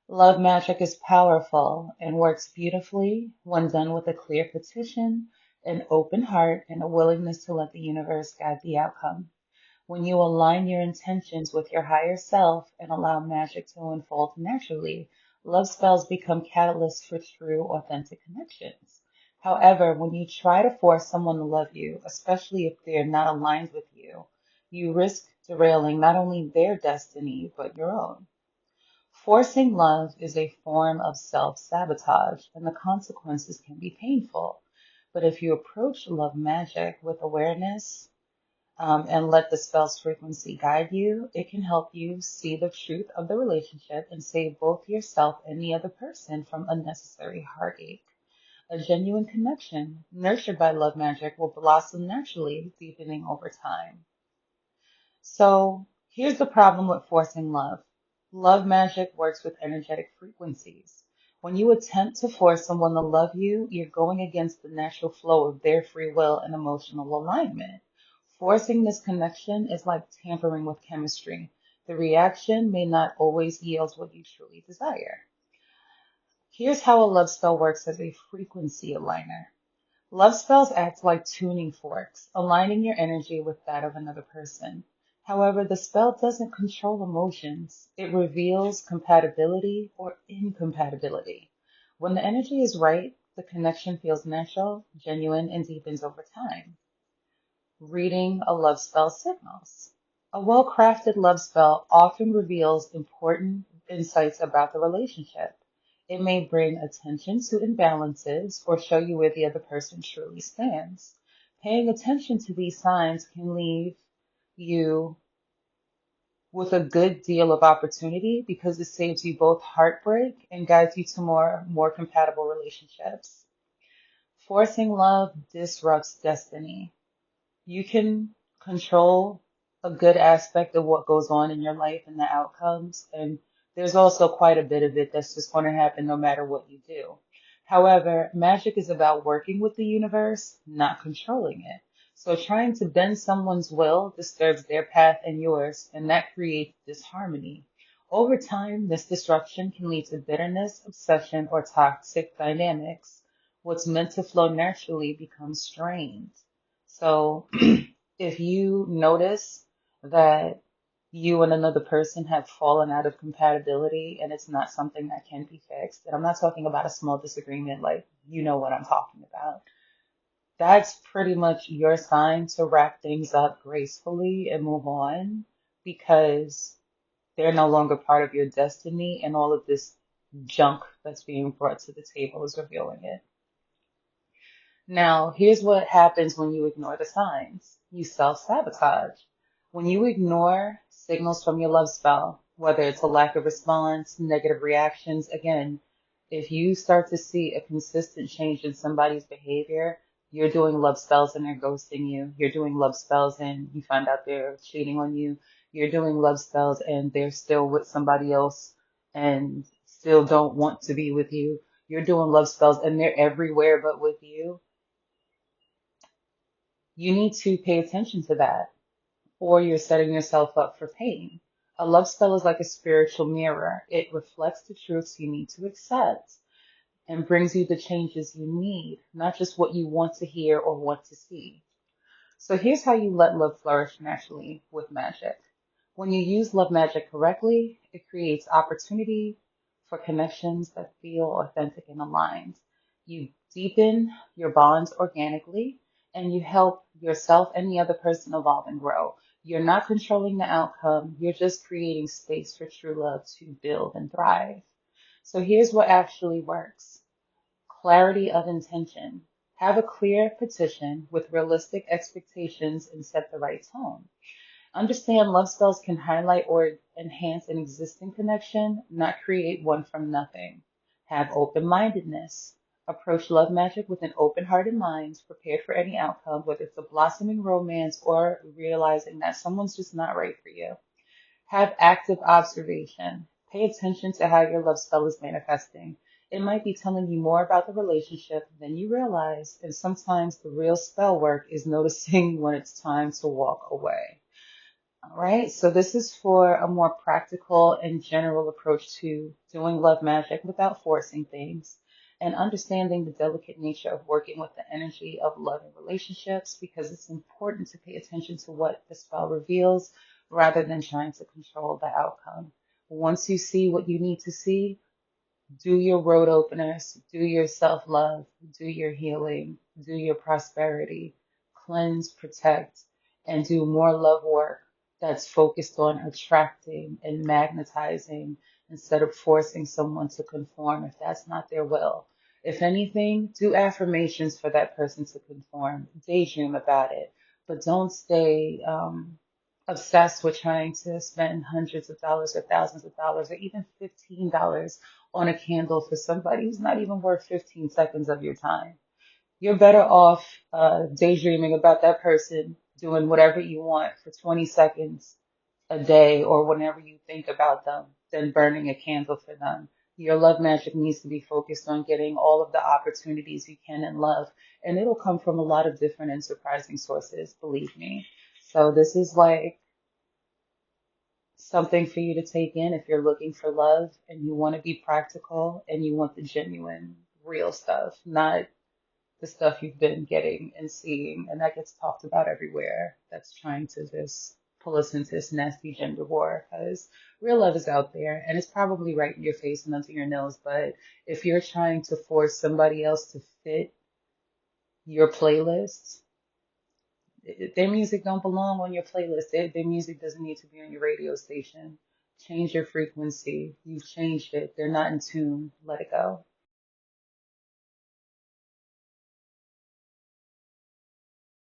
Love magic is powerful and works beautifully when done with a clear petition, an open heart, and a willingness to let the universe guide the outcome. When you align your intentions with your higher self and allow magic to unfold naturally, love spells become catalysts for true, authentic connections. However, when you try to force someone to love you, especially if they're not aligned with you, you risk derailing not only their destiny, but your own. Forcing love is a form of self sabotage, and the consequences can be painful. But if you approach love magic with awareness, and let the spell's frequency guide you, it can help you see the truth of the relationship and save both yourself and the other person from unnecessary heartache. A genuine connection, nurtured by love magic, will blossom naturally, deepening over time. So here's the problem with forcing love. Love magic works with energetic frequencies. When you attempt to force someone to love you, you're going against the natural flow of their free will and emotional alignment. Forcing this connection is like tampering with chemistry. The reaction may not always yield what you truly desire. Here's how a love spell works as a frequency aligner. Love spells act like tuning forks, aligning your energy with that of another person. However, the spell doesn't control emotions. It reveals compatibility or incompatibility. When the energy is right, the connection feels natural, genuine, and deepens over time. Reading a love spell signals. A well crafted love spell often reveals important insights about the relationship. It may bring attention to imbalances or show you where the other person truly stands. Paying attention to these signs can leave you with a good deal of opportunity because it saves you both heartbreak and guides you to more compatible relationships. Forcing love disrupts destiny. You can control a good aspect of what goes on in your life and the outcomes. And there's also quite a bit of it that's just going to happen no matter what you do. However, magic is about working with the universe, not controlling it. So trying to bend someone's will disturbs their path and yours, and that creates disharmony. Over time, this disruption can lead to bitterness, obsession, or toxic dynamics. What's meant to flow naturally becomes strained. So if you notice that you and another person have fallen out of compatibility and it's not something that can be fixed, and I'm not talking about a small disagreement, like you know what I'm talking about, that's pretty much your sign to wrap things up gracefully and move on because they're no longer part of your destiny and all of this junk that's being brought to the table is revealing it. Now, here's what happens when you ignore the signs. You self-sabotage. When you ignore signals from your love spell, whether it's a lack of response, negative reactions, again, if you start to see a consistent change in somebody's behavior, you're doing love spells and they're ghosting you. You're doing love spells and you find out they're cheating on you. You're doing love spells and they're still with somebody else and still don't want to be with you. You're doing love spells and they're everywhere but with you. You need to pay attention to that, or you're setting yourself up for pain. A love spell is like a spiritual mirror. It reflects the truths you need to accept and brings you the changes you need, not just what you want to hear or want to see. So here's how you let love flourish naturally with magic. When you use love magic correctly, it creates opportunity for connections that feel authentic and aligned. You deepen your bonds organically and you help yourself and the other person evolve and grow. You're not controlling the outcome, you're just creating space for true love to build and thrive. So here's what actually works. Clarity of intention. Have a clear petition with realistic expectations and set the right tone. Understand love spells can highlight or enhance an existing connection, not create one from nothing. Have open mindedness. Approach love magic with an open heart and mind, prepared for any outcome, whether it's a blossoming romance or realizing that someone's just not right for you. Have active observation. Pay attention to how your love spell is manifesting. It might be telling you more about the relationship than you realize, and sometimes the real spell work is noticing when it's time to walk away. All right, so this is for a more practical and general approach to doing love magic without forcing things and understanding the delicate nature of working with the energy of love and relationships because it's important to pay attention to what the spell reveals rather than trying to control the outcome. Once you see what you need to see, do your road openers, do your self love, do your healing, do your prosperity, cleanse, protect, and do more love work that's focused on attracting and magnetizing instead of forcing someone to conform if that's not their will. If anything, do affirmations for that person to conform, daydream about it, but don't stay obsessed with trying to spend hundreds of dollars or thousands of dollars or even $15 on a candle for somebody who's not even worth 15 seconds of your time. You're better off daydreaming about that person doing whatever you want for 20 seconds a day or whenever you think about them than burning a candle for them. Your love magic needs to be focused on getting all of the opportunities you can in love, and it'll come from a lot of different and surprising sources, believe me. So this is like something for you to take in if you're looking for love and you want to be practical and you want the genuine, real stuff, not the stuff you've been getting and seeing and that gets talked about everywhere that's trying to just pull us into this nasty gender war because real love is out there and it's probably right in your face and under your nose. But if you're trying to force somebody else to fit your playlist, their music don't belong on your playlist. Their music doesn't need to be on your radio station. Change your frequency. You've changed it. They're not in tune. Let it go.